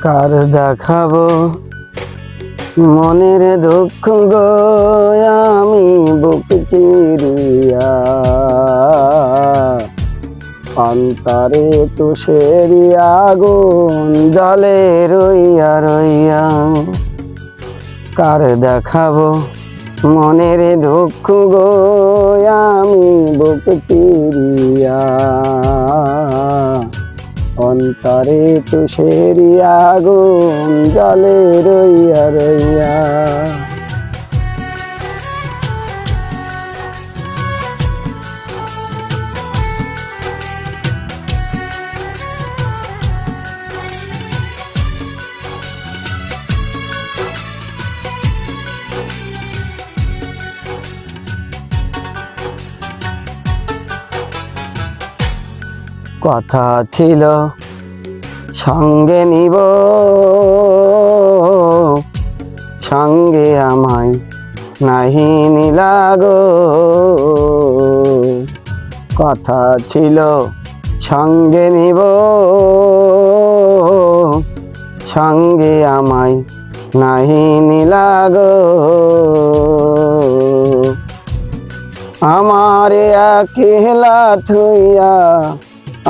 কার দেখাবো মনের দুঃখ গো আমি বুক চিরিয়া, অন্তরে তুষের আগুন জলে রইয়া রইয়া। কার দেখাবো মনের দুঃখ গো আমি বুক চিরিয়া, অন্তরে তুষের আগুন জলে রইয়া রইয়া। কথা ছিল সঙ্গে নিব, সঙ্গে আমায় নাহি নিলা গো। কথা ছিল সঙ্গে নিব, সঙ্গে আমায় নাহি নিলা গো। আমারে একলা থইয়া,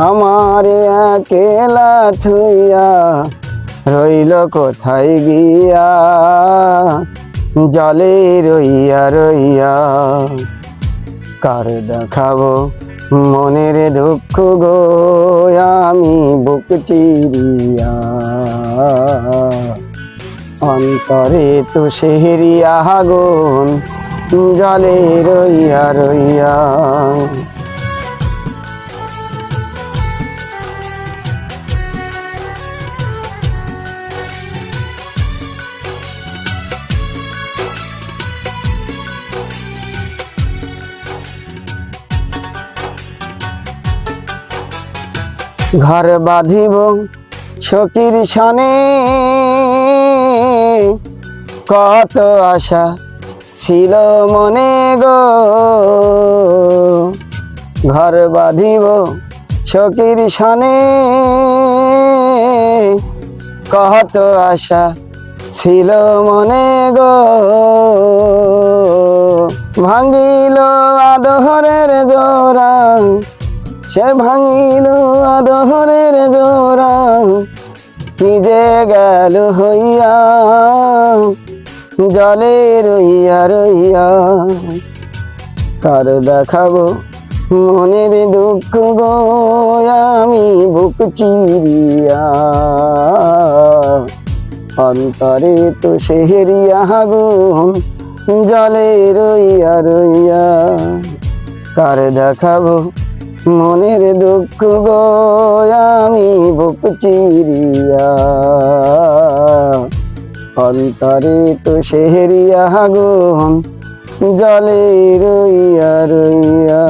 আমারে একলা থইয়া রইল কোথায় গিয়া, জলে রইয়া রইয়া। কার দেখাবো মনের দুঃখ গো আমি বুক চিরিয়া, অন্তরে তুষের আগুন জলে রইয়া রইয়া। ঘর বাঁধিব সখীর সনে, কত আশা ছিল মনে গো। ঘর বাঁধিব সখীর সনে, কত আশা ছিল মনে গো। ভাঙিল আদরের জোড়া, সে ভাঙিল আদরের জোড়া, কি যে গেল হইয়া, জলে রইয়া রইয়া। কার দেখাবো মনের দুঃখ গো আমি বুক চিরিয়া, অন্তরে তুষের আগুন জলে রইয়া রইয়া। কার দেখাবো মনের দুঃখ গো আমি বুক চিরিয়া, অন্তরে তুষের আগুন জলে রইয়া রইয়া।